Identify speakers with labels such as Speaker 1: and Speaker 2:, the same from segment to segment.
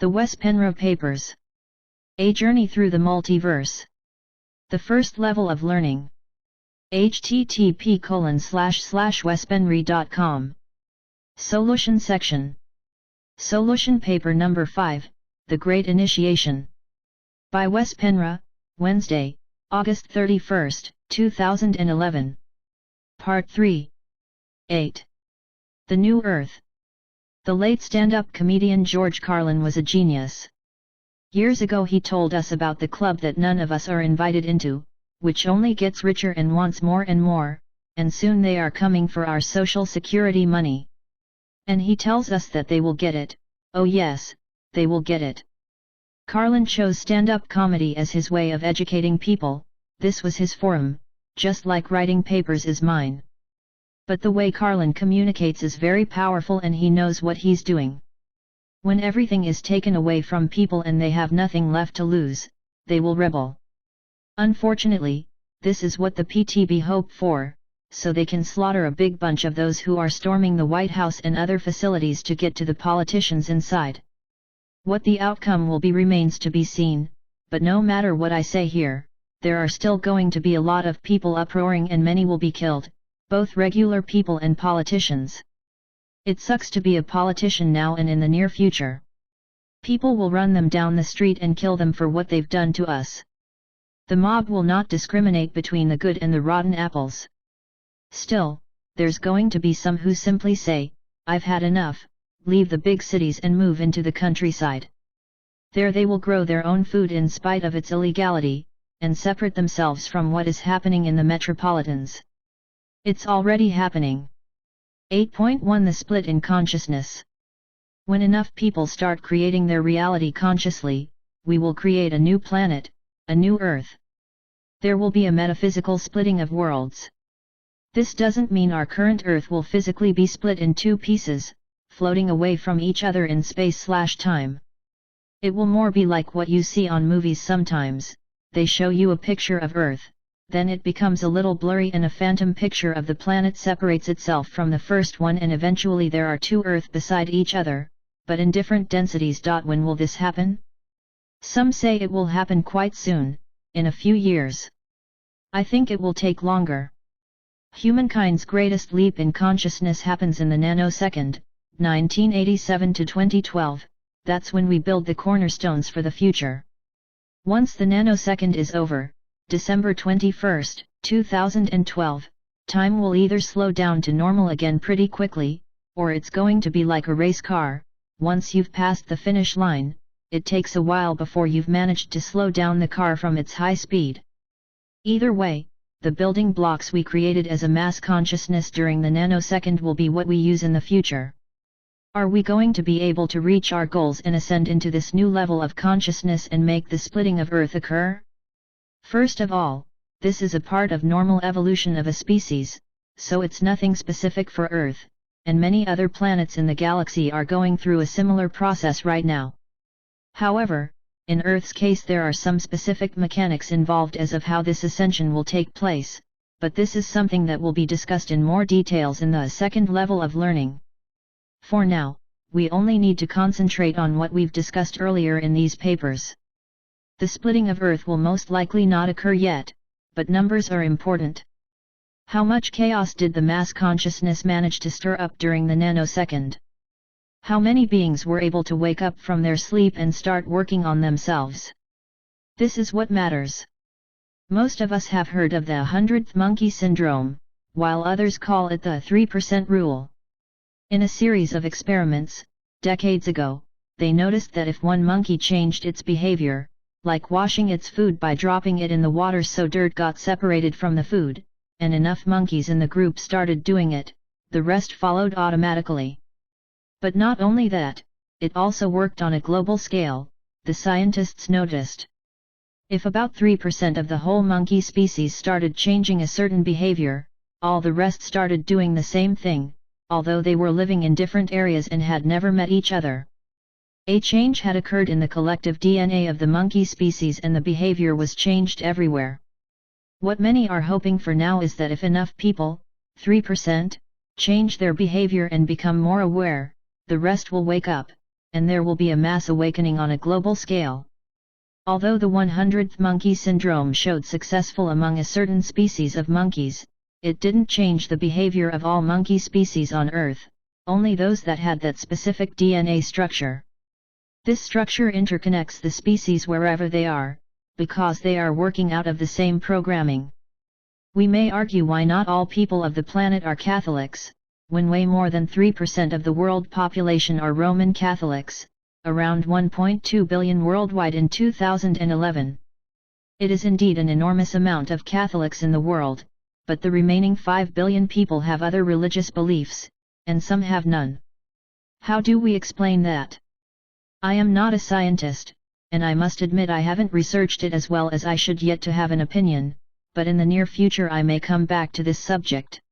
Speaker 1: The Wes Penra Papers. A Journey Through the Multiverse. The First Level of Learning. http://wespenry.com. Solution Section. Solution Paper Number 5, The Great Initiation. By Wes Penra, Wednesday, August 31, 2011. Part 3. 8. The New Earth. The late stand-up comedian George Carlin was a genius. Years ago he told us about the club that none of us are invited into, which only gets richer and wants more, and soon they are coming for our social security money. And he tells us that they will get it. Oh yes, they will get it. Carlin chose stand-up comedy as his way of educating people. This was his forum, just like writing papers is mine. But the way Carlin communicates is very powerful and he knows what he's doing. When everything is taken away from people and they have nothing left to lose, they will rebel. Unfortunately, this is what the PTB hope for, so they can slaughter a big bunch of those who are storming the White House and other facilities to get to the politicians inside. What the outcome will be remains to be seen, but no matter what I say here, there are still going to be a lot of people uproaring and many will be killed, both regular people and politicians. It sucks to be a politician now and in the near future. People will run them down the street and kill them for what they've done to us. The mob will not discriminate between the good and the rotten apples. Still, there's going to be some who simply say, "I've had enough," leave the big cities and move into the countryside. There they will grow their own food in spite of its illegality, and separate themselves from what is happening in the metropolitans. It's already happening. 8.1 The Split in Consciousness. When enough people start creating their reality consciously, we will create a new planet, a new Earth. There will be a metaphysical splitting of worlds. This doesn't mean our current Earth will physically be split in two pieces, floating away from each other in space/time. It will more be like what you see on movies sometimes. They show you a picture of Earth, then it becomes a little blurry and a phantom picture of the planet separates itself from the first one and eventually there are two Earth beside each other, but in different densities. When will this happen? Some say it will happen quite soon, in a few years. I think it will take longer. Humankind's greatest leap in consciousness happens in the nanosecond, 1987 to 2012, that's when we build the cornerstones for the future. Once the nanosecond is over, December 21, 2012, time will either slow down to normal again pretty quickly, or it's going to be like a race car. Once you've passed the finish line, it takes a while before you've managed to slow down the car from its high speed. Either way, the building blocks we created as a mass consciousness during the nanosecond will be what we use in the future. Are we going to be able to reach our goals and ascend into this new level of consciousness and make the splitting of Earth occur? First of all, this is a part of normal evolution of a species, so it's nothing specific for Earth, and many other planets in the galaxy are going through a similar process right now. However, in Earth's case there are some specific mechanics involved as of how this ascension will take place, but this is something that will be discussed in more details in the second level of learning. For now, we only need to concentrate on what we've discussed earlier in these papers. The splitting of Earth will most likely not occur yet, but numbers are important. How much chaos did the mass consciousness manage to stir up during the nanosecond? How many beings were able to wake up from their sleep and start working on themselves? This is what matters. Most of us have heard of the 100th monkey syndrome, while others call it the 3% rule. In a series of experiments, decades ago, they noticed that if one monkey changed its behavior, like washing its food by dropping it in the water so dirt got separated from the food, and enough monkeys in the group started doing it, the rest followed automatically. But not only that, it also worked on a global scale, the scientists noticed. If about 3% of the whole monkey species started changing a certain behavior, all the rest started doing the same thing, although they were living in different areas and had never met each other. A change had occurred in the collective DNA of the monkey species and the behavior was changed everywhere. What many are hoping for now is that if enough people, 3%, change their behavior and become more aware, the rest will wake up, and there will be a mass awakening on a global scale. Although the 100th monkey syndrome showed successful among a certain species of monkeys, it didn't change the behavior of all monkey species on Earth, only those that had that specific DNA structure. This structure interconnects the species wherever they are, because they are working out of the same programming. We may argue why not all people of the planet are Catholics, when way more than 3% of the world population are Roman Catholics, around 1.2 billion worldwide in 2011. It is indeed an enormous amount of Catholics in the world, but the remaining 5 billion people have other religious beliefs, and some have none. How do we explain that? I am not a scientist, and I must admit I haven't researched it as well as I should yet to have an opinion, but in the near future I may come back to this subject.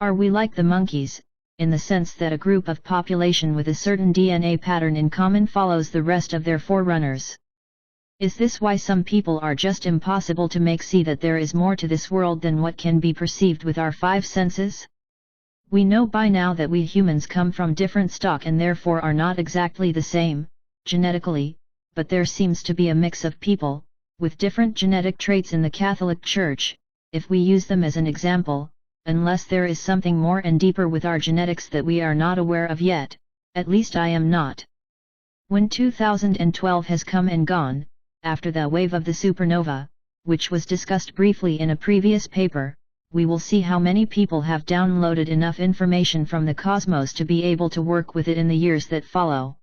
Speaker 1: Are we like the monkeys, in the sense that a group of population with a certain DNA pattern in common follows the rest of their forerunners? Is this why some people are just impossible to make see that there is more to this world than what can be perceived with our five senses? We know by now that we humans come from different stock and therefore are not exactly the same, genetically, but there seems to be a mix of people, with different genetic traits in the Catholic Church, if we use them as an example, unless there is something more and deeper with our genetics that we are not aware of yet, at least I am not. When 2012 has come and gone, after the wave of the supernova, which was discussed briefly in a previous paper, we will see how many people have downloaded enough information from the cosmos to be able to work with it in the years that follow.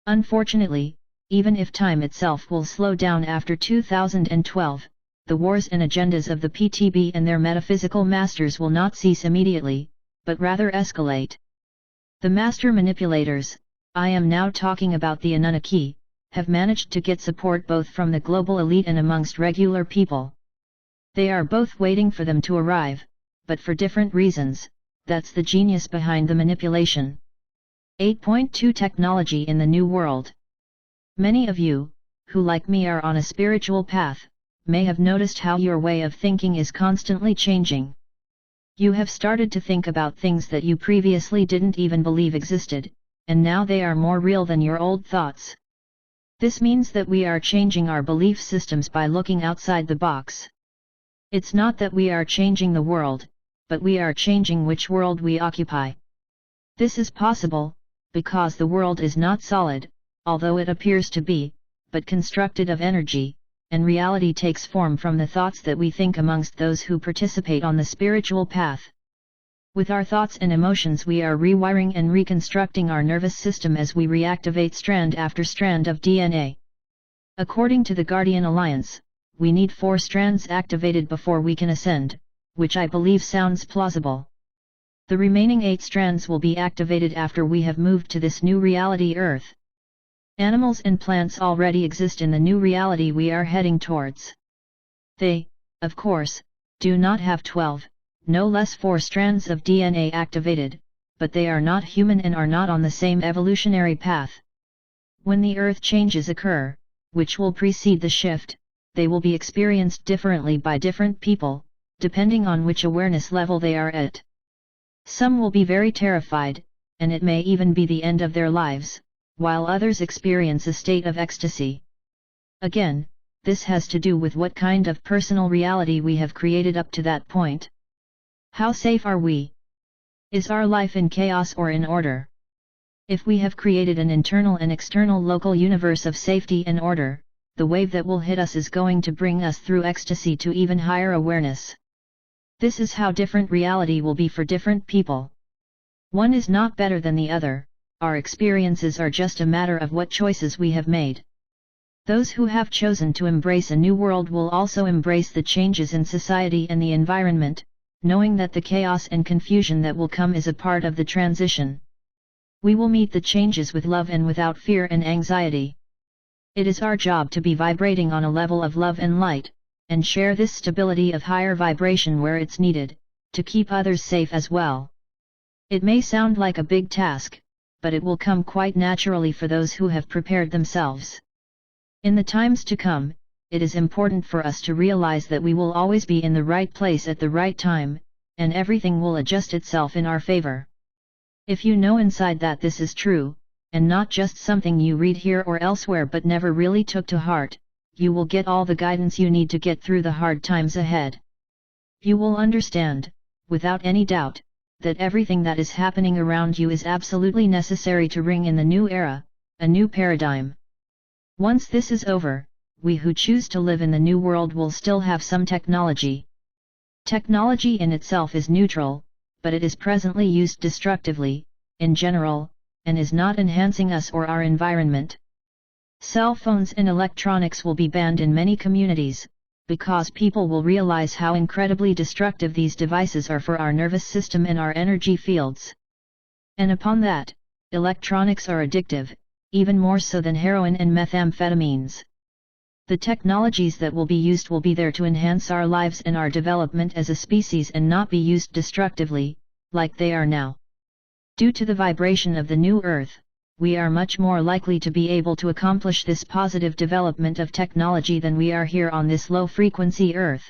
Speaker 1: Unfortunately, even if time itself will slow down after 2012, the wars and agendas of the PTB and their metaphysical masters will not cease immediately, but rather escalate. The master manipulators, I am now talking about the Anunnaki, have managed to get support both from the global elite and amongst regular people. They are both waiting for them to arrive, but for different reasons. That's the genius behind the manipulation. 8.2 Technology in the New World. Many of you, who like me are on a spiritual path, may have noticed how your way of thinking is constantly changing. You have started to think about things that you previously didn't even believe existed, and now they are more real than your old thoughts. This means that we are changing our belief systems by looking outside the box. It's not that we are changing the world, but we are changing which world we occupy. This is possible, because the world is not solid, although it appears to be, but constructed of energy, and reality takes form from the thoughts that we think amongst those who participate on the spiritual path. With our thoughts and emotions we are rewiring and reconstructing our nervous system as we reactivate strand after strand of DNA. According to the Guardian Alliance, we need 4 strands activated before we can ascend, which I believe sounds plausible. The remaining 8 strands will be activated after we have moved to this new reality Earth. Animals and plants already exist in the new reality we are heading towards. They, of course, do not have 12, no less 4 strands of DNA activated, but they are not human and are not on the same evolutionary path. When the Earth changes occur, which will precede the shift, they will be experienced differently by different people, depending on which awareness level they are at. Some will be very terrified, and it may even be the end of their lives, while others experience a state of ecstasy. Again, this has to do with what kind of personal reality we have created up to that point. How safe are we? Is our life in chaos or in order? If we have created an internal and external local universe of safety and order, the wave that will hit us is going to bring us through ecstasy to even higher awareness. This is how different reality will be for different people. One is not better than the other, our experiences are just a matter of what choices we have made. Those who have chosen to embrace a new world will also embrace the changes in society and the environment, knowing that the chaos and confusion that will come is a part of the transition. We will meet the changes with love and without fear and anxiety. It is our job to be vibrating on a level of love and light, and share this stability of higher vibration where it's needed, to keep others safe as well. It may sound like a big task, but it will come quite naturally for those who have prepared themselves. In the times to come, it is important for us to realize that we will always be in the right place at the right time, and everything will adjust itself in our favor. If you know inside that this is true, and not just something you read here or elsewhere but never really took to heart, you will get all the guidance you need to get through the hard times ahead. You will understand, without any doubt, that everything that is happening around you is absolutely necessary to ring in the new era, a new paradigm. Once this is over, we who choose to live in the new world will still have some technology. Technology in itself is neutral, but it is presently used destructively, in general, and is not enhancing us or our environment. Cell phones and electronics will be banned in many communities, because people will realize how incredibly destructive these devices are for our nervous system and our energy fields. And upon that, electronics are addictive, even more so than heroin and methamphetamines. The technologies that will be used will be there to enhance our lives and our development as a species and not be used destructively, like they are now. Due to the vibration of the new Earth, we are much more likely to be able to accomplish this positive development of technology than we are here on this low-frequency Earth.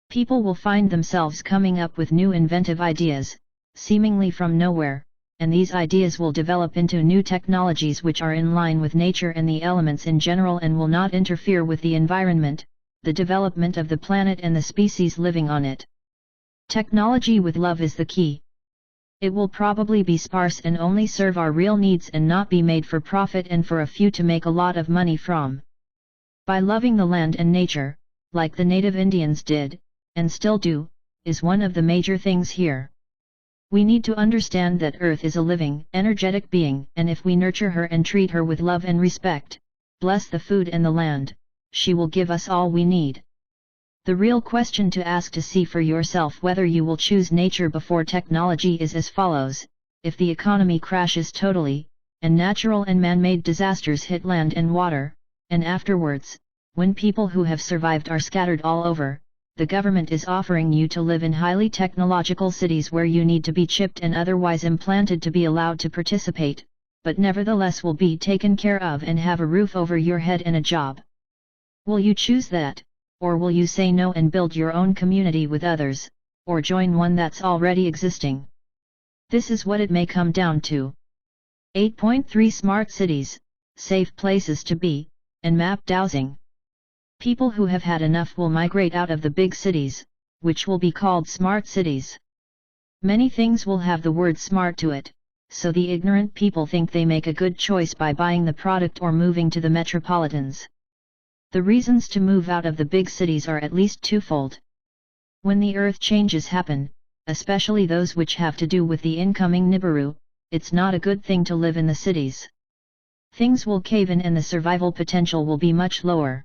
Speaker 1: People will find themselves coming up with new inventive ideas, seemingly from nowhere, and these ideas will develop into new technologies which are in line with nature and the elements in general and will not interfere with the environment, the development of the planet and the species living on it. Technology with love is the key. It will probably be sparse and only serve our real needs and not be made for profit and for a few to make a lot of money from. By loving the land and nature, like the native Indians did, and still do, is one of the major things here. We need to understand that Earth is a living, energetic being, and if we nurture her and treat her with love and respect, bless the food and the land, she will give us all we need. The real question to ask to see for yourself whether you will choose nature before technology is as follows: if the economy crashes totally, and natural and man-made disasters hit land and water, and afterwards, when people who have survived are scattered all over, the government is offering you to live in highly technological cities where you need to be chipped and otherwise implanted to be allowed to participate, but nevertheless will be taken care of and have a roof over your head and a job. Will you choose that, or will you say no and build your own community with others, or join one that's already existing? This is what it may come down to. 8.3 Smart cities, safe places to be, and map dowsing. People who have had enough will migrate out of the big cities, which will be called smart cities. Many things will have the word smart to it, so the ignorant people think they make a good choice by buying the product or moving to the metropolitans. The reasons to move out of the big cities are at least twofold. When the earth changes happen, especially those which have to do with the incoming Nibiru, it's not a good thing to live in the cities. Things will cave in and the survival potential will be much lower.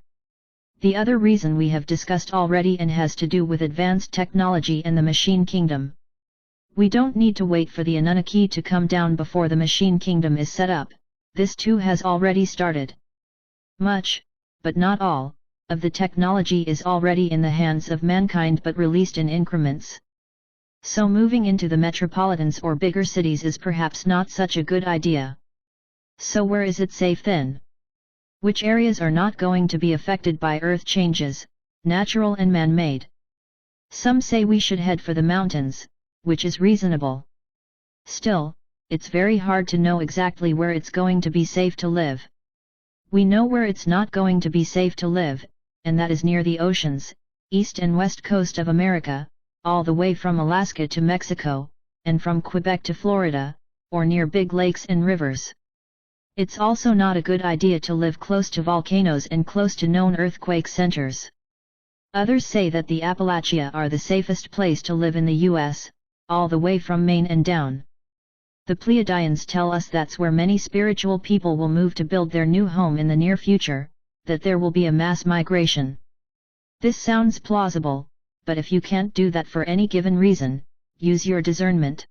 Speaker 1: The other reason we have discussed already and has to do with advanced technology and the machine kingdom. We don't need to wait for the Anunnaki to come down before the machine kingdom is set up, this too has already started. Much, but not all, of the technology is already in the hands of mankind but released in increments. So moving into the metropolitans or bigger cities is perhaps not such a good idea. So where is it safe then? Which areas are not going to be affected by earth changes, natural and man-made? Some say we should head for the mountains, which is reasonable. Still, it's very hard to know exactly where it's going to be safe to live. We know where it's not going to be safe to live, and that is near the oceans, east and west coast of America, all the way from Alaska to Mexico, and from Quebec to Florida, or near big lakes and rivers. It's also not a good idea to live close to volcanoes and close to known earthquake centers. Others say that the Appalachia are the safest place to live in the US, all the way from Maine and down. The Pleiadians tell us that's where many spiritual people will move to build their new home in the near future, that there will be a mass migration. This sounds plausible, but if you can't do that for any given reason, use your discernment.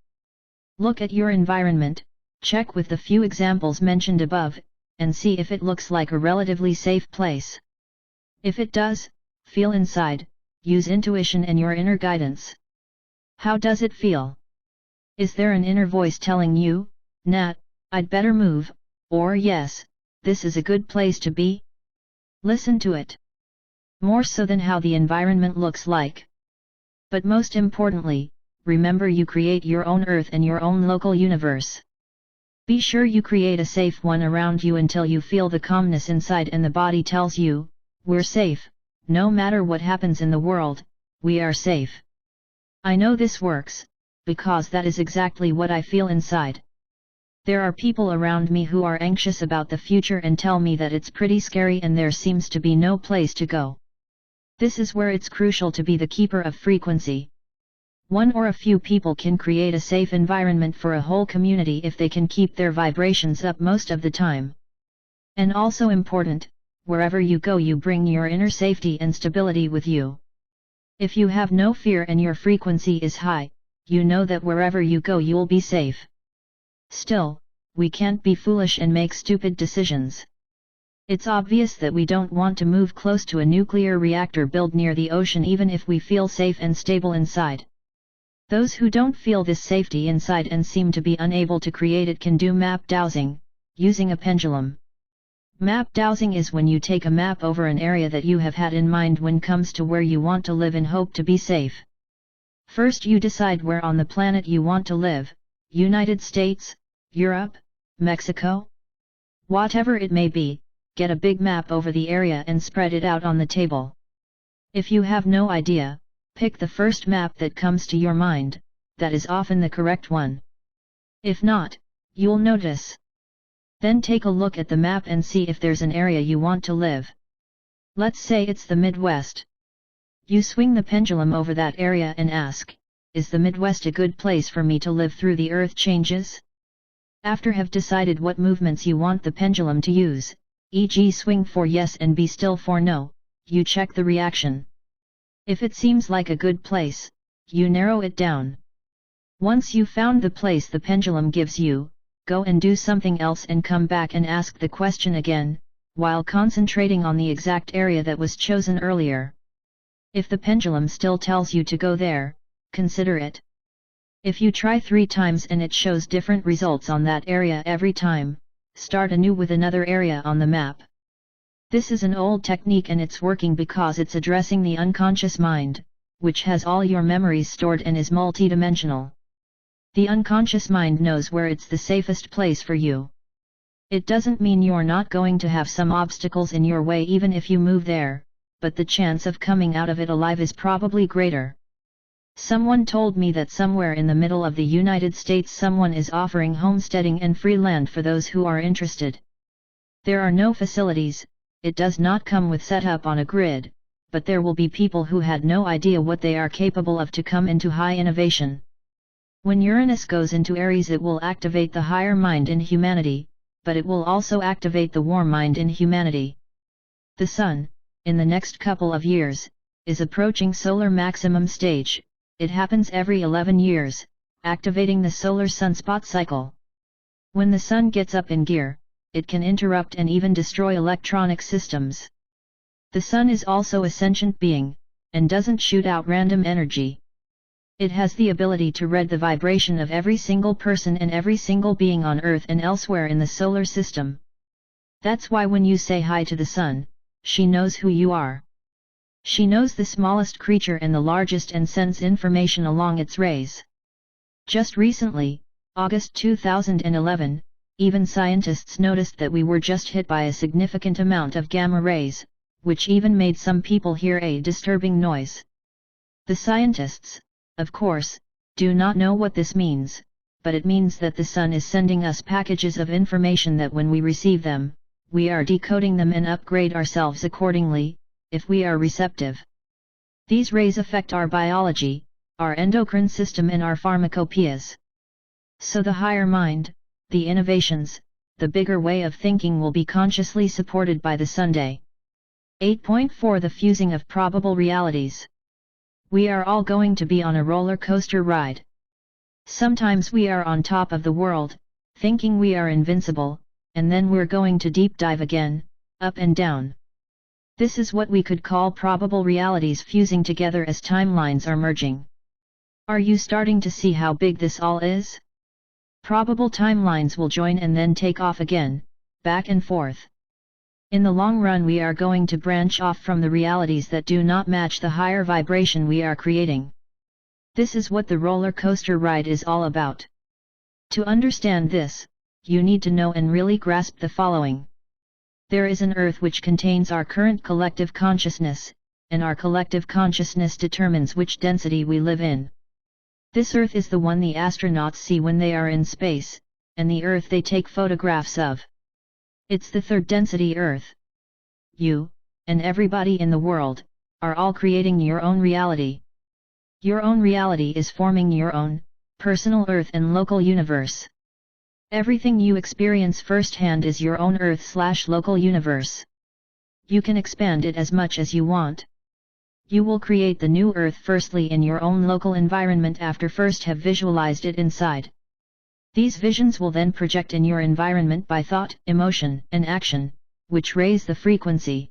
Speaker 1: Look at your environment, check with the few examples mentioned above, and see if it looks like a relatively safe place. If it does, feel inside, use intuition and your inner guidance. How does it feel? Is there an inner voice telling you, "Nat, I'd better move," or "Yes, this is a good place to be"? Listen to it. More so than how the environment looks like. But most importantly, remember you create your own earth and your own local universe. Be sure you create a safe one around you until you feel the calmness inside and the body tells you, we're safe, no matter what happens in the world, we are safe. I know this works, because that is exactly what I feel inside. There are people around me who are anxious about the future and tell me that it's pretty scary and there seems to be no place to go. This is where it's crucial to be the keeper of frequency. One or a few people can create a safe environment for a whole community if they can keep their vibrations up most of the time. And also important, wherever you go you bring your inner safety and stability with you. If you have no fear and your frequency is high, you know that wherever you go you'll be safe. Still, we can't be foolish and make stupid decisions. It's obvious that we don't want to move close to a nuclear reactor built near the ocean even if we feel safe and stable inside. Those who don't feel this safety inside and seem to be unable to create it can do map dowsing, using a pendulum. Map dowsing is when you take a map over an area that you have had in mind when comes to where you want to live and hope to be safe. First you decide where on the planet you want to live, United States, Europe, Mexico? Whatever it may be, get a big map over the area and spread it out on the table. If you have no idea, pick the first map that comes to your mind, that is often the correct one. If not, you'll notice. Then take a look at the map and see if there's an area you want to live. Let's say it's the Midwest. You swing the pendulum over that area and ask, is the Midwest a good place for me to live through the earth changes? After have decided what movements you want the pendulum to use, e.g. swing for yes and be still for no, you check the reaction. If it seems like a good place, you narrow it down. Once you've found the place the pendulum gives you, go and do something else and come back and ask the question again, while concentrating on the exact area that was chosen earlier. If the pendulum still tells you to go there, consider it. If you try 3 times and it shows different results on that area every time, start anew with another area on the map. This is an old technique and it's working because it's addressing the unconscious mind, which has all your memories stored and is multidimensional. The unconscious mind knows where it's the safest place for you. It doesn't mean you're not going to have some obstacles in your way even if you move there, but the chance of coming out of it alive is probably greater. Someone told me that somewhere in the middle of the United States someone is offering homesteading and free land for those who are interested. There are no facilities. It does not come with setup on a grid, but there will be people who had no idea what they are capable of to come into high innovation. When Uranus goes into Aries it will activate the higher mind in humanity, but it will also activate the warm mind in humanity. The Sun, in the next couple of years, is approaching solar maximum stage. It happens every 11 years, activating the solar sunspot cycle. When the Sun gets up in gear, it can interrupt and even destroy electronic systems. The Sun is also a sentient being, and doesn't shoot out random energy. It has the ability to read the vibration of every single person and every single being on Earth and elsewhere in the solar system. That's why when you say hi to the Sun, she knows who you are. She knows the smallest creature and the largest and sends information along its rays. Just recently, August 2011, even scientists noticed that we were just hit by a significant amount of gamma rays, which even made some people hear a disturbing noise. The scientists, of course, do not know what this means, but it means that the Sun is sending us packages of information that when we receive them, we are decoding them and upgrade ourselves accordingly, if we are receptive. These rays affect our biology, our endocrine system and our pharmacopoeias. So the higher mind, the innovations, the bigger way of thinking will be consciously supported by the Sunday. 8.4 The fusing of probable realities. We are all going to be on a roller coaster ride. Sometimes we are on top of the world, thinking we are invincible, and then we're going to deep dive again, up and down. This is what we could call probable realities fusing together as timelines are merging. Are you starting to see how big this all is? Probable timelines will join and then take off again, back and forth. In the long run we are going to branch off from the realities that do not match the higher vibration we are creating. This is what the roller coaster ride is all about. To understand this, you need to know and really grasp the following. There is an Earth which contains our current collective consciousness, and our collective consciousness determines which density we live in. This Earth is the one the astronauts see when they are in space, and the Earth they take photographs of. It's the third density Earth. You, and everybody in the world, are all creating your own reality. Your own reality is forming your own, personal Earth and local universe. Everything you experience firsthand is your own Earth/local universe. You can expand it as much as you want. You will create the new Earth firstly in your own local environment after first have visualized it inside. These visions will then project in your environment by thought, emotion, and action, which raise the frequency.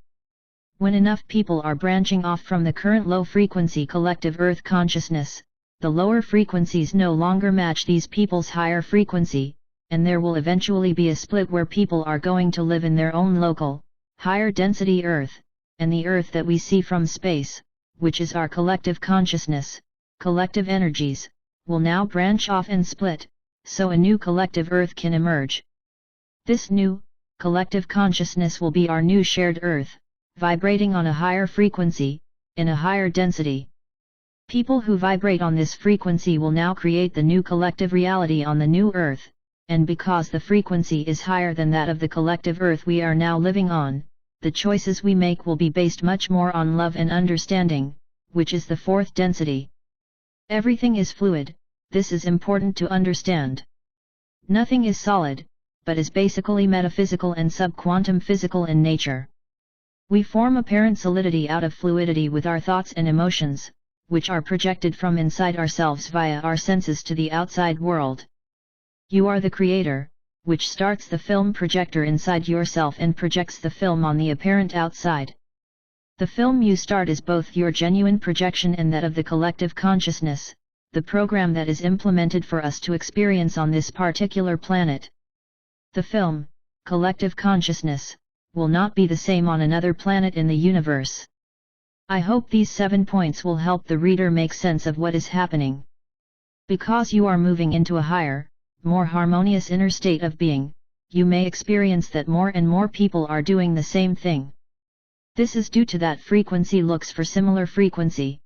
Speaker 1: When enough people are branching off from the current low-frequency collective Earth consciousness, the lower frequencies no longer match these people's higher frequency, and there will eventually be a split where people are going to live in their own local, higher density Earth, and the Earth that we see from space, which is our collective consciousness, collective energies, will now branch off and split, so a new collective Earth can emerge. This new, collective consciousness will be our new shared Earth, vibrating on a higher frequency, in a higher density. People who vibrate on this frequency will now create the new collective reality on the new Earth, and because the frequency is higher than that of the collective Earth we are now living on, the choices we make will be based much more on love and understanding, which is the fourth density. Everything is fluid, this is important to understand. Nothing is solid, but is basically metaphysical and sub-quantum physical in nature. We form apparent solidity out of fluidity with our thoughts and emotions, which are projected from inside ourselves via our senses to the outside world. You are the creator, which starts the film projector inside yourself and projects the film on the apparent outside. The film you start is both your genuine projection and that of the collective consciousness, the program that is implemented for us to experience on this particular planet. The film, collective consciousness, will not be the same on another planet in the universe. I hope these 7 points will help the reader make sense of what is happening. Because you are moving into a higher, more harmonious inner state of being, you may experience that more and more people are doing the same thing. This is due to that frequency looks for similar frequency.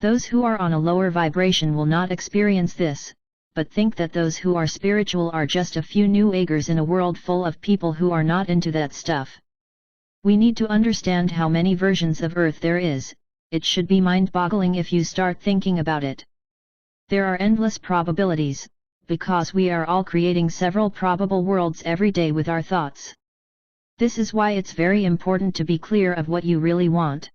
Speaker 1: Those who are on a lower vibration will not experience this, but think that those who are spiritual are just a few new agers in a world full of people who are not into that stuff. We need to understand how many versions of Earth there is, it should be mind-boggling if you start thinking about it. There are endless probabilities, because we are all creating several probable worlds every day with our thoughts. This is why it's very important to be clear of what you really want.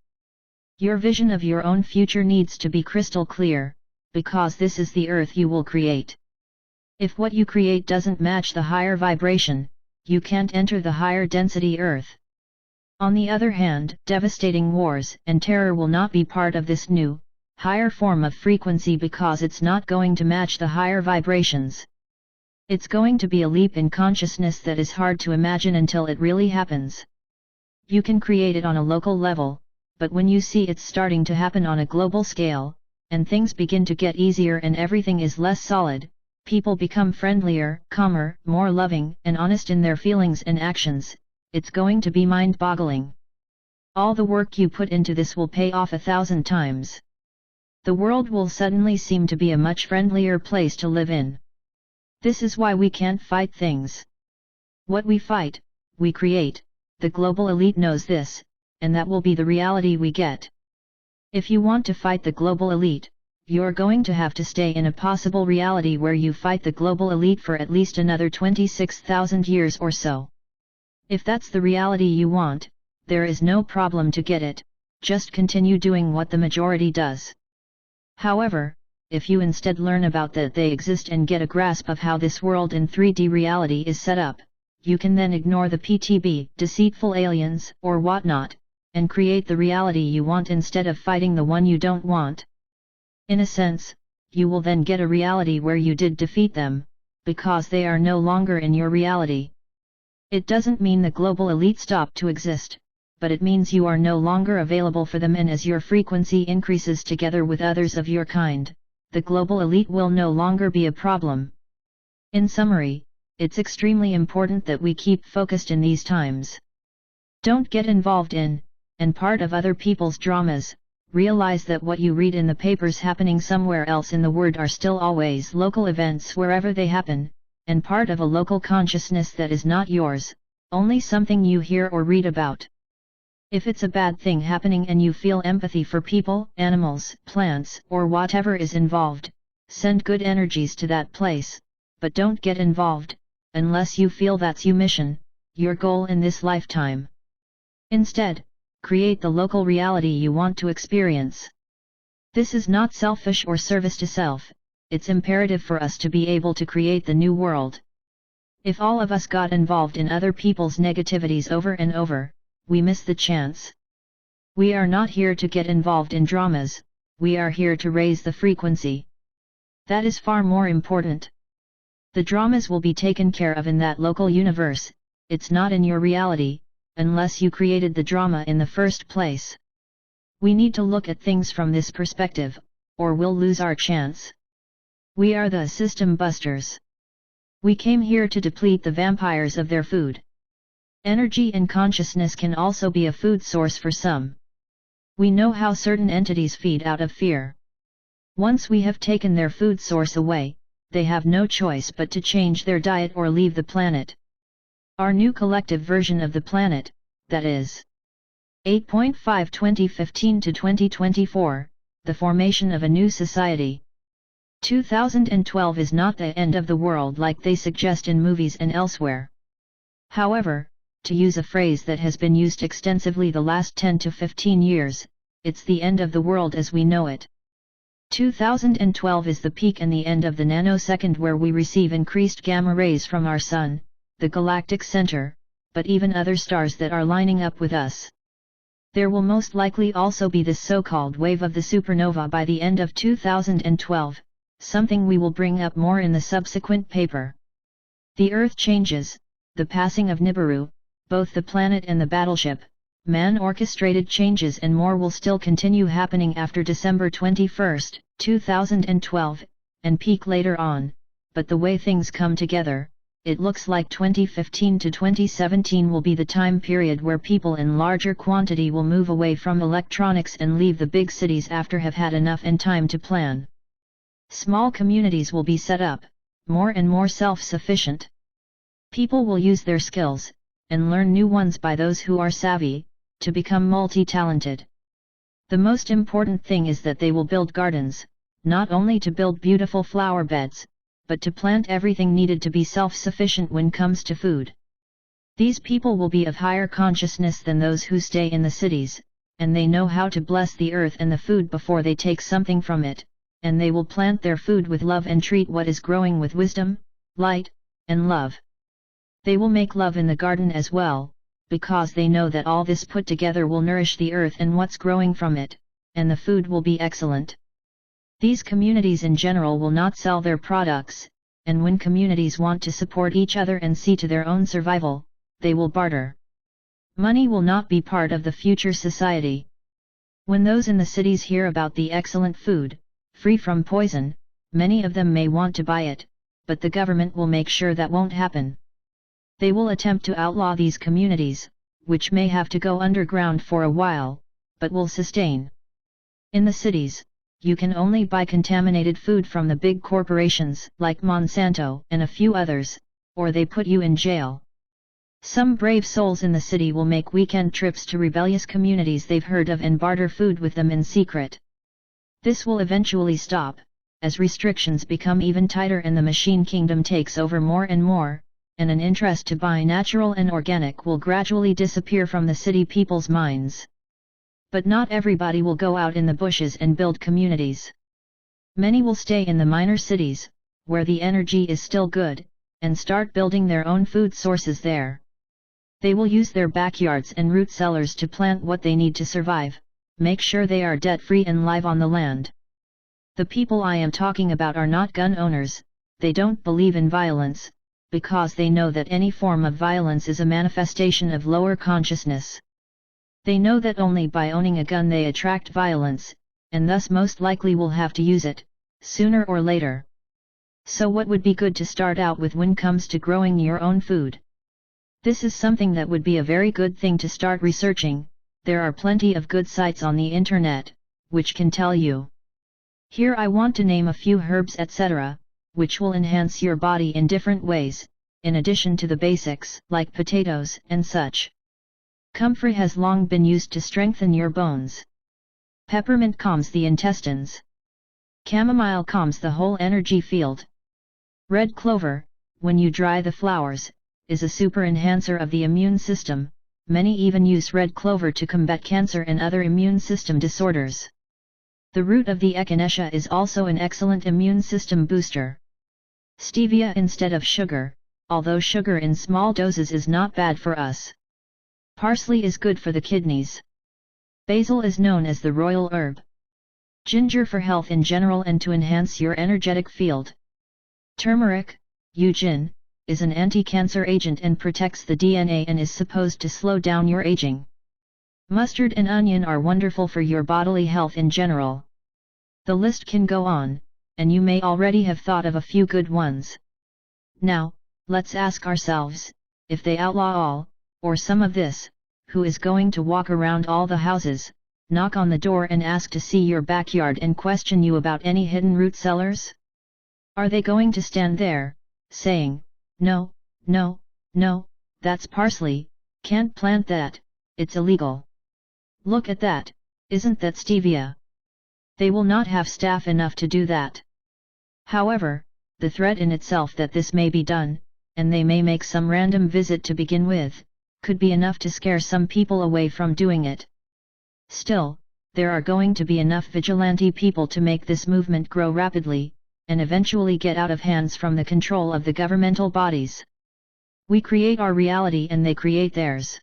Speaker 1: Your vision of your own future needs to be crystal clear, because this is the Earth you will create. If what you create doesn't match the higher vibration, you can't enter the higher density Earth. On the other hand, devastating wars and terror will not be part of this new, higher form of frequency because it's not going to match the higher vibrations. It's going to be a leap in consciousness that is hard to imagine until it really happens. You can create it on a local level, but when you see it's starting to happen on a global scale, and things begin to get easier and everything is less solid, people become friendlier, calmer, more loving, and honest in their feelings and actions, it's going to be mind-boggling. All the work you put into this will pay off 1,000 times. The world will suddenly seem to be a much friendlier place to live in. This is why we can't fight things. What we fight, we create, the global elite knows this, and that will be the reality we get. If you want to fight the global elite, you're going to have to stay in a possible reality where you fight the global elite for at least another 26,000 years or so. If that's the reality you want, there is no problem to get it, just continue doing what the majority does. However, if you instead learn about that they exist and get a grasp of how this world in 3D reality is set up, you can then ignore the PTB, deceitful aliens, or whatnot, and create the reality you want instead of fighting the one you don't want. In a sense, you will then get a reality where you did defeat them, because they are no longer in your reality. It doesn't mean the global elite stopped to exist, but it means you are no longer available for them, and as your frequency increases together with others of your kind, the global elite will no longer be a problem. In summary, it's extremely important that we keep focused in these times. Don't get involved in, and part of other people's dramas. Realize that what you read in the papers happening somewhere else in the world are still always local events wherever they happen, and part of a local consciousness that is not yours, only something you hear or read about. If it's a bad thing happening and you feel empathy for people, animals, plants, or whatever is involved, send good energies to that place, but don't get involved, unless you feel that's your mission, your goal in this lifetime. Instead, create the local reality you want to experience. This is not selfish or service to self, it's imperative for us to be able to create the new world. If all of us got involved in other people's negativities over and over, we miss the chance. We are not here to get involved in dramas, we are here to raise the frequency. That is far more important. The dramas will be taken care of in that local universe, it's not in your reality, unless you created the drama in the first place. We need to look at things from this perspective, or we'll lose our chance. We are the system busters. We came here to deplete the vampires of their food. Energy and consciousness can also be a food source for some. We know how certain entities feed out of fear. Once we have taken their food source away, they have no choice but to change their diet or leave the planet. Our new collective version of the planet, that is 8.5 2015 to 2024, the formation of a new society. 2012 is not the end of the world like they suggest in movies and elsewhere. However, to use a phrase that has been used extensively the last 10 to 15 years, it's the end of the world as we know it. 2012 is the peak and the end of the nanosecond where we receive increased gamma rays from our Sun, the galactic center, but even other stars that are lining up with us. There will most likely also be this so-called wave of the supernova by the end of 2012, something we will bring up more in the subsequent paper. The Earth changes, the passing of Nibiru, both the planet and the battleship, man-orchestrated changes and more will still continue happening after December 21, 2012, and peak later on, but the way things come together, it looks like 2015 to 2017 will be the time period where people in larger quantity will move away from electronics and leave the big cities after have had enough and time to plan. Small communities will be set up, more and more self-sufficient. People will use their skills, and learn new ones by those who are savvy, to become multi-talented. The most important thing is that they will build gardens, not only to build beautiful flower beds, but to plant everything needed to be self-sufficient when comes to food. These people will be of higher consciousness than those who stay in the cities, and they know how to bless the earth and the food before they take something from it, and they will plant their food with love and treat what is growing with wisdom, light, and love. They will make love in the garden as well, because they know that all this put together will nourish the earth and what's growing from it, and the food will be excellent. These communities in general will not sell their products, and when communities want to support each other and see to their own survival, they will barter. Money will not be part of the future society. When those in the cities hear about the excellent food, free from poison, many of them may want to buy it, but the government will make sure that won't happen. They will attempt to outlaw these communities, which may have to go underground for a while, but will sustain. In the cities, you can only buy contaminated food from the big corporations like Monsanto and a few others, or they put you in jail. Some brave souls in the city will make weekend trips to rebellious communities they've heard of and barter food with them in secret. This will eventually stop, as restrictions become even tighter and the machine kingdom takes over more and more, and an interest to buy natural and organic will gradually disappear from the city people's minds. But not everybody will go out in the bushes and build communities. Many will stay in the minor cities, where the energy is still good, and start building their own food sources there. They will use their backyards and root cellars to plant what they need to survive, make sure they are debt-free and live on the land. The people I am talking about are not gun owners, they don't believe in violence, because they know that any form of violence is a manifestation of lower consciousness. They know that only by owning a gun they attract violence, and thus most likely will have to use it, sooner or later. So what would be good to start out with when comes to growing your own food? This is something that would be a very good thing to start researching. There are plenty of good sites on the internet, which can tell you. Here I want to name a few herbs etc., which will enhance your body in different ways, in addition to the basics like potatoes and such. Comfrey has long been used to strengthen your bones. Peppermint calms the intestines. Chamomile calms the whole energy field. Red clover, when you dry the flowers, is a super enhancer of the immune system. Many even use red clover to combat cancer and other immune system disorders. The root of the echinacea is also an excellent immune system booster. Stevia instead of sugar, although sugar in small doses is not bad for us. Parsley is good for the kidneys. Basil is known as the royal herb. Ginger for health in general and to enhance your energetic field. Turmeric, Eugin, is an anti-cancer agent and protects the DNA and is supposed to slow down your aging. Mustard and onion are wonderful for your bodily health in general. The list can go on, and you may already have thought of a few good ones. Now, let's ask ourselves, if they outlaw all, or some of this, who is going to walk around all the houses, knock on the door and ask to see your backyard and question you about any hidden root cellars? Are they going to stand there, saying, "No, no, no, that's parsley, can't plant that, it's illegal. Look at that, isn't that stevia?" They will not have staff enough to do that. However, the threat in itself that this may be done, and they may make some random visit to begin with, could be enough to scare some people away from doing it. Still, there are going to be enough vigilante people to make this movement grow rapidly, and eventually get out of hands from the control of the governmental bodies. We create our reality and they create theirs.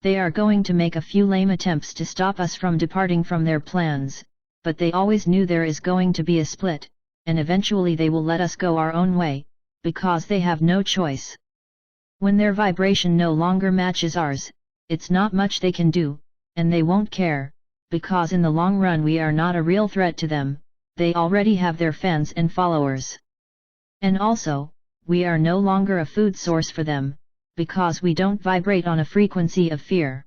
Speaker 1: They are going to make a few lame attempts to stop us from departing from their plans, but they always knew there is going to be a split, and eventually they will let us go our own way, because they have no choice. When their vibration no longer matches ours, it's not much they can do, and they won't care, because in the long run we are not a real threat to them. They already have their fans and followers. And also, we are no longer a food source for them, because we don't vibrate on a frequency of fear.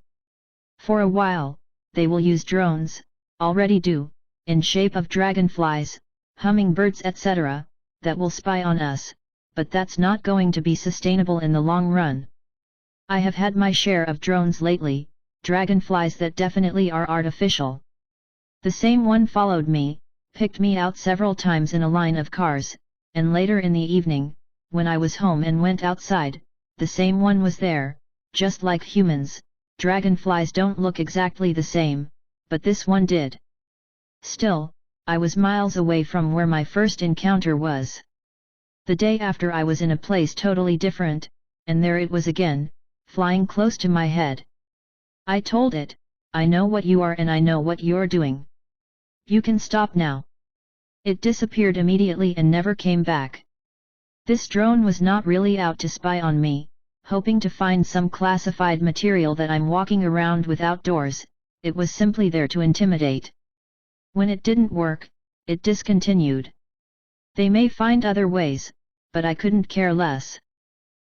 Speaker 1: For a while, they will use drones, already do, in shape of dragonflies, hummingbirds etc., that will spy on us, but that's not going to be sustainable in the long run. I have had my share of drones lately, dragonflies that definitely are artificial. The same one followed me, picked me out several times in a line of cars, and later in the evening, when I was home and went outside, the same one was there. Just like humans, dragonflies don't look exactly the same, but this one did. Still, I was miles away from where my first encounter was. The day after I was in a place totally different, and there it was again, flying close to my head. I told it, "I know what you are and I know what you're doing. You can stop now." It disappeared immediately and never came back. This drone was not really out to spy on me, hoping to find some classified material that I'm walking around with outdoors. It was simply there to intimidate. When it didn't work, it discontinued. They may find other ways, but I couldn't care less.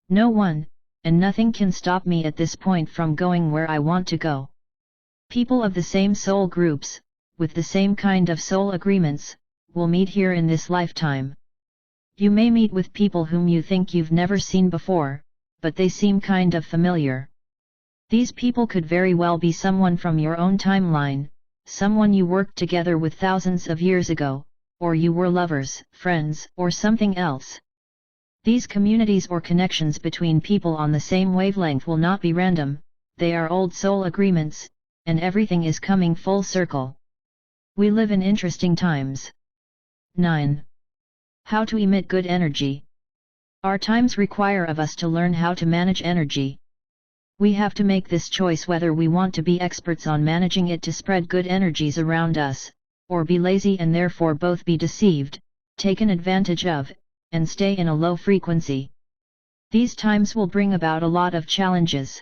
Speaker 1: No one, and nothing can stop me at this point from going where I want to go. People of the same soul groups, with the same kind of soul agreements, will meet here in this lifetime. You may meet with people whom you think you've never seen before, but they seem kind of familiar. These people could very well be someone from your own timeline, someone you worked together with thousands of years ago, or you were lovers, friends, or something else. These communities or connections between people on the same wavelength will not be random, they are old soul agreements, and everything is coming full circle. We live in interesting times. 9. How to emit good energy. Our times require of us to learn how to manage energy. We have to make this choice whether we want to be experts on managing it to spread good energies around us, or be lazy and therefore both be deceived, taken advantage of, and stay in a low frequency. These times will bring about a lot of challenges.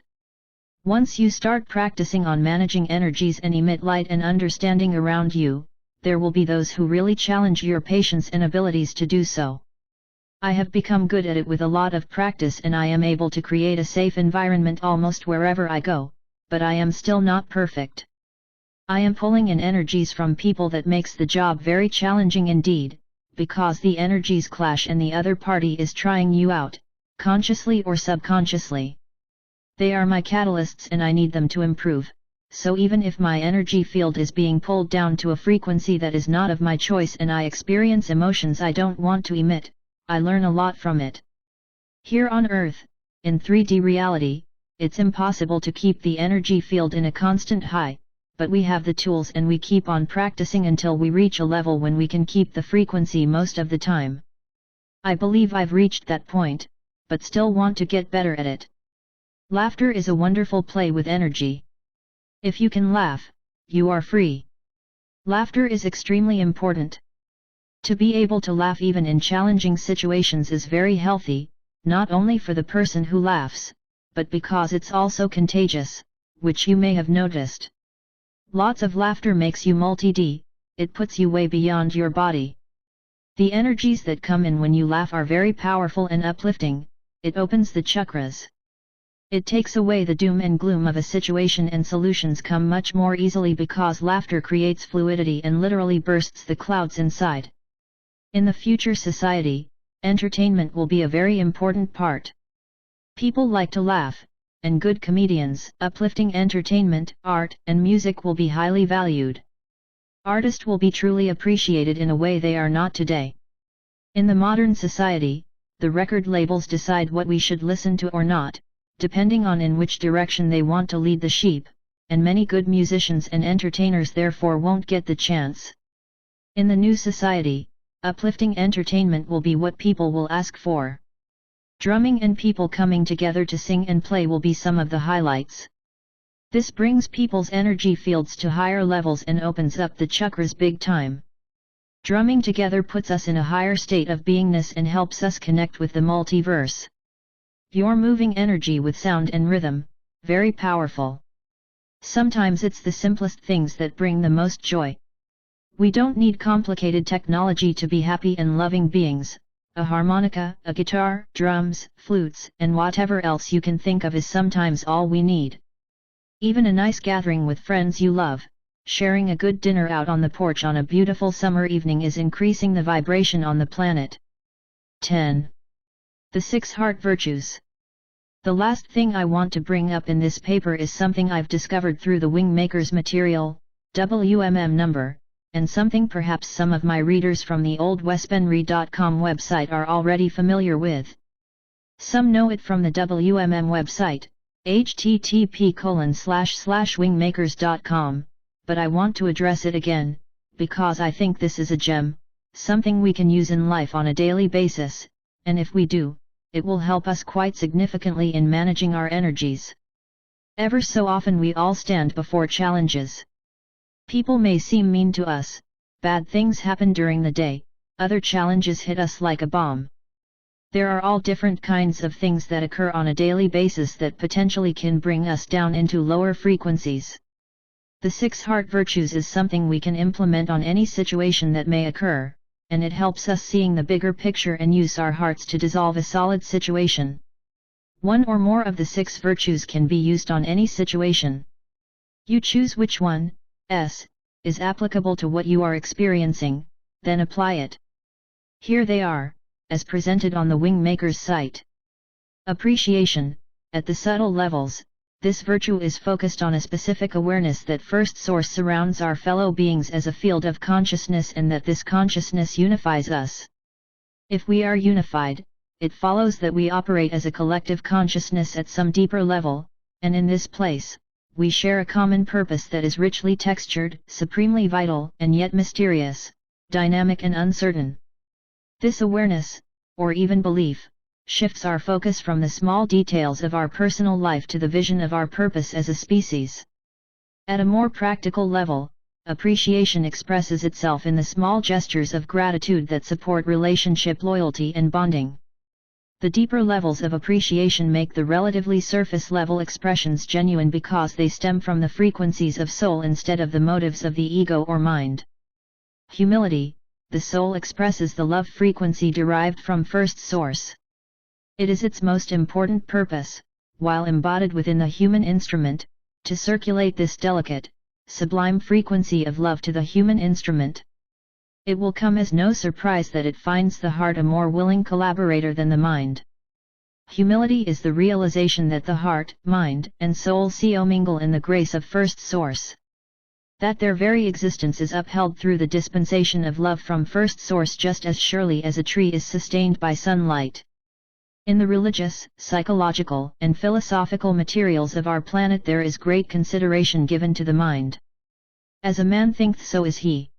Speaker 1: Once you start practicing on managing energies and emit light and understanding around you, there will be those who really challenge your patience and abilities to do so. I have become good at it with a lot of practice, and I am able to create a safe environment almost wherever I go, but I am still not perfect. I am pulling in energies from people that makes the job very challenging indeed, because the energies clash and the other party is trying you out, consciously or subconsciously. They are my catalysts and I need them to improve, so even if my energy field is being pulled down to a frequency that is not of my choice and I experience emotions I don't want to emit, I learn a lot from it. Here on Earth, in 3D reality, it's impossible to keep the energy field in a constant high, but we have the tools and we keep on practicing until we reach a level when we can keep the frequency most of the time. I believe I've reached that point, but still want to get better at it. Laughter is a wonderful play with energy. If you can laugh, you are free. Laughter is extremely important. To be able to laugh even in challenging situations is very healthy, not only for the person who laughs, but because it's also contagious, which you may have noticed. Lots of laughter makes you multi-D, it puts you way beyond your body. The energies that come in when you laugh are very powerful and uplifting, it opens the chakras. It takes away the doom and gloom of a situation and solutions come much more easily because laughter creates fluidity and literally bursts the clouds inside. In the future society, entertainment will be a very important part. People like to laugh, and good comedians, uplifting entertainment, art, and music will be highly valued. Artists will be truly appreciated in a way they are not today. In the modern society, the record labels decide what we should listen to or not, depending on in which direction they want to lead the sheep, and many good musicians and entertainers therefore won't get the chance. In the new society, uplifting entertainment will be what people will ask for. Drumming and people coming together to sing and play will be some of the highlights. This brings people's energy fields to higher levels and opens up the chakras big time. Drumming together puts us in a higher state of beingness and helps us connect with the multiverse. You're moving energy with sound and rhythm, very powerful. Sometimes it's the simplest things that bring the most joy. We don't need complicated technology to be happy and loving beings. A harmonica, a guitar, drums, flutes, and whatever else you can think of is sometimes all we need. Even a nice gathering with friends you love, sharing a good dinner out on the porch on a beautiful summer evening is increasing the vibration on the planet. 10. The 6 Heart Virtues. The last thing I want to bring up in this paper is something I've discovered through the Wingmakers material, WMM number, and something perhaps some of my readers from the old wespenry.com website are already familiar with. Some know it from the WMM website, http://wingmakers.com, but I want to address it again, because I think this is a gem, something we can use in life on a daily basis, and if we do, it will help us quite significantly in managing our energies. Ever so often we all stand before challenges. People may seem mean to us, bad things happen during the day, other challenges hit us like a bomb. There are all different kinds of things that occur on a daily basis that potentially can bring us down into lower frequencies. The 6 Heart Virtues is something we can implement on any situation that may occur, and it helps us seeing the bigger picture and use our hearts to dissolve a solid situation. One or more of the 6 virtues can be used on any situation. You choose which one, is applicable to what you are experiencing, then apply it. Here they are, as presented on the Wingmakers site. Appreciation. At the subtle levels, this virtue is focused on a specific awareness that first source surrounds our fellow beings as a field of consciousness and that this consciousness unifies us. If we are unified, it follows that we operate as a collective consciousness at some deeper level, and in this place, we share a common purpose that is richly textured, supremely vital, and yet mysterious, dynamic and uncertain. This awareness, or even belief, shifts our focus from the small details of our personal life to the vision of our purpose as a species. At a more practical level, appreciation expresses itself in the small gestures of gratitude that support relationship loyalty and bonding. The deeper levels of appreciation make the relatively surface-level expressions genuine because they stem from the frequencies of soul instead of the motives of the ego or mind. Humility. the soul expresses the love frequency derived from first source. It is its most important purpose, while embodied within the human instrument, to circulate this delicate, sublime frequency of love to the human instrument. It will come as no surprise that it finds the heart a more willing collaborator than the mind. Humility is the realization that the heart, mind, and soul mingle in the grace of first source. That their very existence is upheld through the dispensation of love from first source just as surely as a tree is sustained by sunlight. In the religious, psychological, and philosophical materials of our planet there is great consideration given to the mind. As a man thinketh so is he.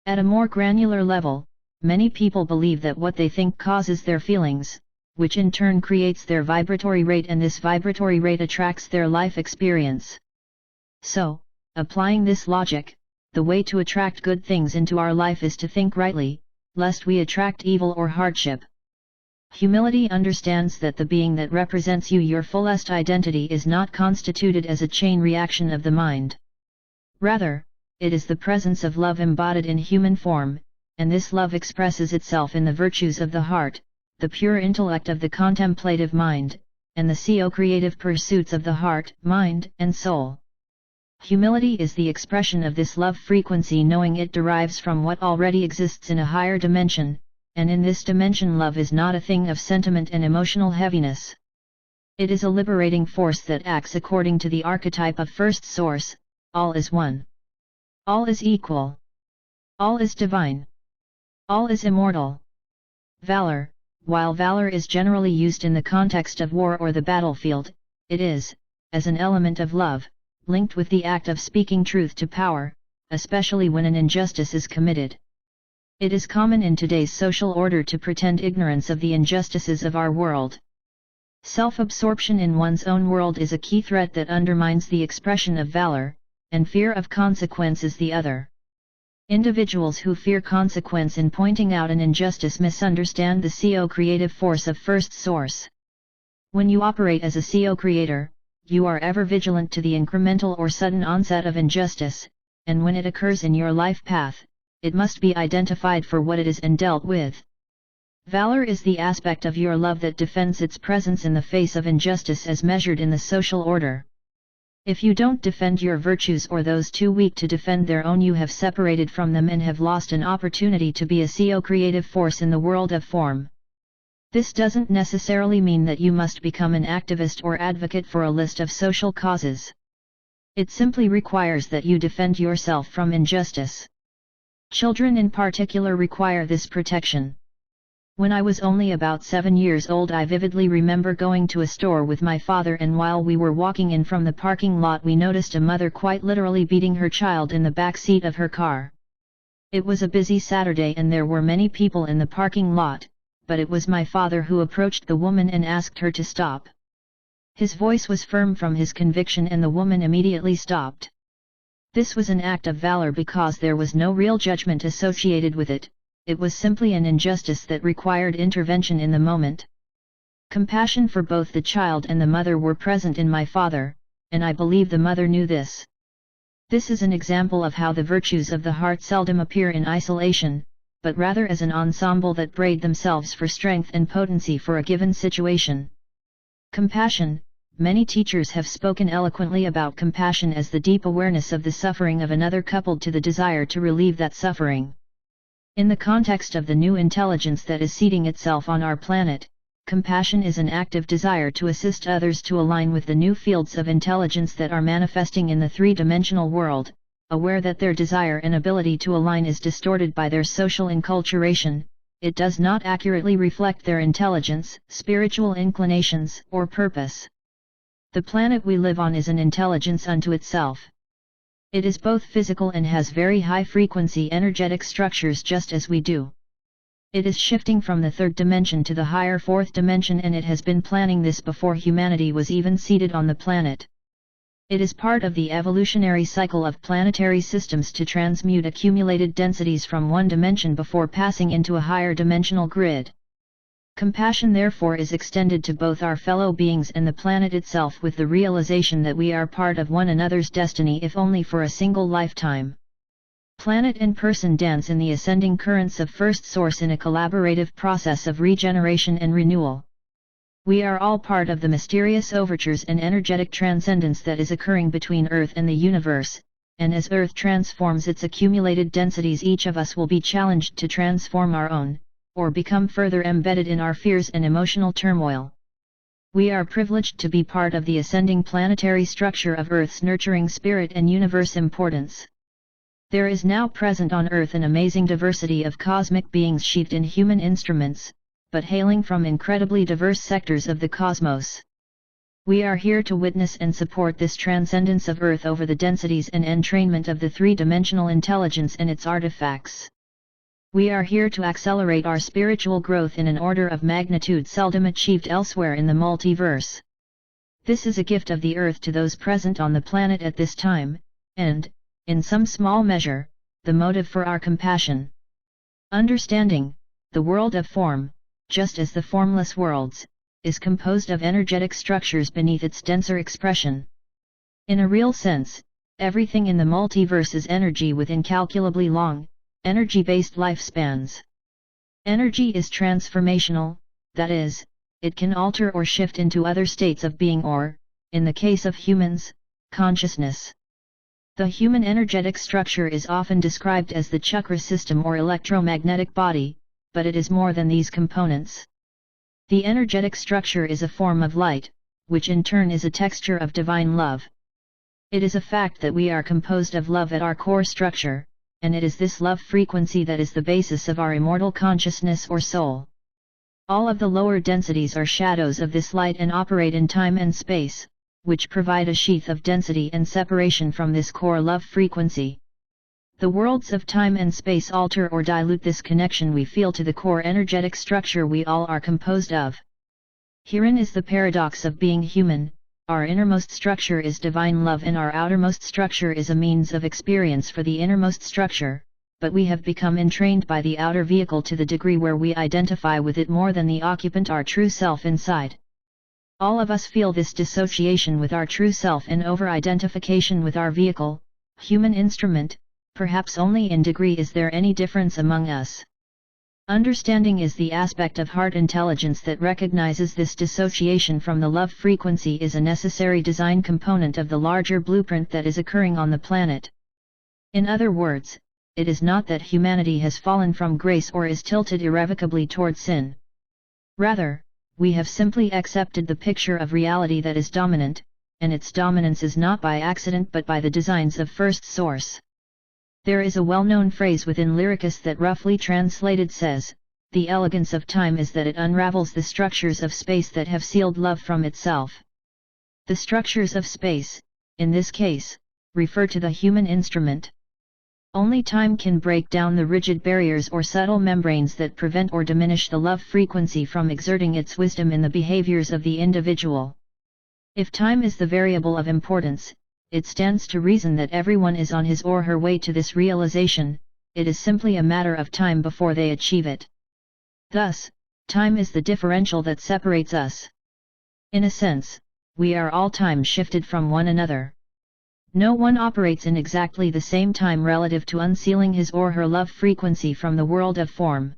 Speaker 1: At a more granular level, many people believe that what they think causes their feelings, which in turn creates their vibratory rate, and this vibratory rate attracts their life experience. So, applying this logic, the way to attract good things into our life is to think rightly, lest we attract evil or hardship. Humility understands that the being that represents you, your fullest identity, is not constituted as a chain reaction of the mind. Rather, it is the presence of love embodied in human form, and this love expresses itself in the virtues of the heart, the pure intellect of the contemplative mind, and the creative pursuits of the heart, mind, and soul. Humility is the expression of this love frequency, knowing it derives from what already exists in a higher dimension, and in this dimension love is not a thing of sentiment and emotional heaviness. It is a liberating force that acts according to the archetype of first source: all is one. All is equal. All is divine. All is immortal. Valor, while valor is generally used in the context of war or the battlefield, it is, as an element of love, linked with the act of speaking truth to power, especially when an injustice is committed. It is common in today's social order to pretend ignorance of the injustices of our world. Self-absorption in one's own world is a key threat that undermines the expression of valor, and fear of consequence is the other. Individuals who fear consequence in pointing out an injustice misunderstand the creative force of first source. When you operate as a co-creator, you are ever vigilant to the incremental or sudden onset of injustice, and when it occurs in your life path, it must be identified for what it is and dealt with. Valor is the aspect of your love that defends its presence in the face of injustice as measured in the social order. If you don't defend your virtues, or those too weak to defend their own, you have separated from them and have lost an opportunity to be a co-creative force in the world of form. This doesn't necessarily mean that you must become an activist or advocate for a list of social causes. It simply requires that you defend yourself from injustice. Children in particular require this protection. When I was only about 7 years old, I vividly remember going to a store with my father, and while we were walking in from the parking lot, we noticed a mother quite literally beating her child in the back seat of her car. It was a busy Saturday and there were many people in the parking lot, but it was my father who approached the woman and asked her to stop. His voice was firm from his conviction, and the woman immediately stopped. This was an act of valor because there was no real judgment associated with it. It was simply an injustice that required intervention in the moment. Compassion for both the child and the mother were present in my father, and I believe the mother knew this. This is an example of how the virtues of the heart seldom appear in isolation, but rather as an ensemble that braid themselves for strength and potency for a given situation. Compassion. Many teachers have spoken eloquently about compassion as the deep awareness of the suffering of another coupled to the desire to relieve that suffering. In the context of the new intelligence that is seeding itself on our planet, compassion is an active desire to assist others to align with the new fields of intelligence that are manifesting in the three-dimensional world, aware that their desire and ability to align is distorted by their social enculturation. It does not accurately reflect their intelligence, spiritual inclinations, or purpose. The planet we live on is an intelligence unto itself. It is both physical and has very high-frequency energetic structures just as we do. It is shifting from the third dimension to the higher fourth dimension, and it has been planning this before humanity was even seated on the planet. It is part of the evolutionary cycle of planetary systems to transmute accumulated densities from one dimension before passing into a higher dimensional grid. Compassion therefore is extended to both our fellow beings and the planet itself, with the realization that we are part of one another's destiny, if only for a single lifetime. Planet and person dance in the ascending currents of First Source in a collaborative process of regeneration and renewal. We are all part of the mysterious overtures and energetic transcendence that is occurring between Earth and the universe, and as Earth transforms its accumulated densities, each of us will be challenged to transform our own, or become further embedded in our fears and emotional turmoil. We are privileged to be part of the ascending planetary structure of Earth's nurturing spirit and universe importance. There is now present on Earth an amazing diversity of cosmic beings sheathed in human instruments, but hailing from incredibly diverse sectors of the cosmos. We are here to witness and support this transcendence of Earth over the densities and entrainment of the three-dimensional intelligence and its artifacts. We are here to accelerate our spiritual growth in an order of magnitude seldom achieved elsewhere in the multiverse. This is a gift of the Earth to those present on the planet at this time, and, in some small measure, the motive for our compassion. Understanding, the world of form, just as the formless worlds, is composed of energetic structures beneath its denser expression. In a real sense, everything in the multiverse is energy with incalculably long, energy-based lifespans. Energy is transformational, that is, it can alter or shift into other states of being or, in the case of humans, consciousness. The human energetic structure is often described as the chakra system or electromagnetic body, but it is more than these components. The energetic structure is a form of light, which in turn is a texture of divine love. It is a fact that we are composed of love at our core structure, and it is this love frequency that is the basis of our immortal consciousness or soul. All of the lower densities are shadows of this light and operate in time and space, which provide a sheath of density and separation from this core love frequency. The worlds of time and space alter or dilute this connection we feel to the core energetic structure we all are composed of. Herein is the paradox of being human: our innermost structure is divine love and our outermost structure is a means of experience for the innermost structure, but we have become entrained by the outer vehicle to the degree where we identify with it more than the occupant, our true self inside. All of us feel this dissociation with our true self and over-identification with our vehicle, human instrument. Perhaps only in degree is there any difference among us. Understanding is the aspect of heart intelligence that recognizes this dissociation from the love frequency is a necessary design component of the larger blueprint that is occurring on the planet. In other words, it is not that humanity has fallen from grace or is tilted irrevocably toward sin. Rather, we have simply accepted the picture of reality that is dominant, and its dominance is not by accident but by the designs of First Source. There is a well-known phrase within Lyricus that roughly translated says, "The elegance of time is that it unravels the structures of space that have sealed love from itself." The structures of space, in this case, refer to the human instrument. Only time can break down the rigid barriers or subtle membranes that prevent or diminish the love frequency from exerting its wisdom in the behaviors of the individual. If time is the variable of importance, it stands to reason that everyone is on his or her way to this realization. It is simply a matter of time before they achieve it. Thus, time is the differential that separates us. In a sense, we are all time shifted from one another. No one operates in exactly the same time relative to unsealing his or her love frequency from the world of form.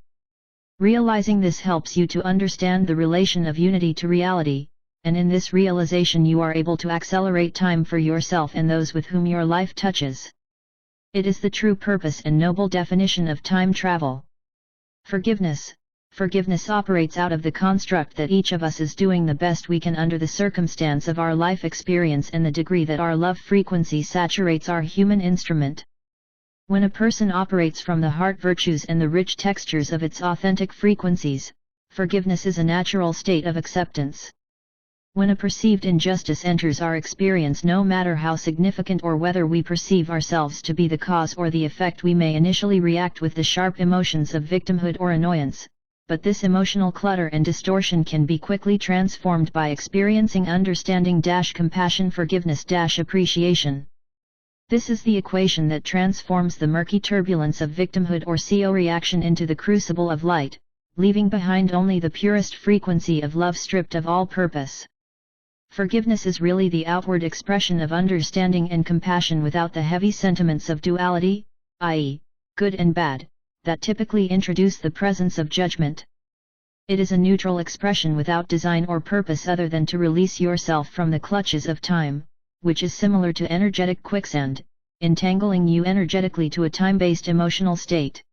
Speaker 1: Realizing this helps you to understand the relation of unity to reality, and in this realization you are able to accelerate time for yourself and those with whom your life touches. It is the true purpose and noble definition of time travel. Forgiveness. Forgiveness operates out of the construct that each of us is doing the best we can under the circumstance of our life experience and the degree that our love frequency saturates our human instrument. When a person operates from the heart virtues and the rich textures of its authentic frequencies, forgiveness is a natural state of acceptance. When a perceived injustice enters our experience, no matter how significant or whether we perceive ourselves to be the cause or the effect, we may initially react with the sharp emotions of victimhood or annoyance, but this emotional clutter and distortion can be quickly transformed by experiencing understanding, compassion, forgiveness, appreciation. This is the equation that transforms the murky turbulence of victimhood or CO reaction into the crucible of light, leaving behind only the purest frequency of love stripped of all purpose. Forgiveness is really the outward expression of understanding and compassion without the heavy sentiments of duality, i.e., good and bad, that typically introduce the presence of judgment. It is a neutral expression without design or purpose other than to release yourself from the clutches of time, which is similar to energetic quicksand, entangling you energetically to a time-based emotional state.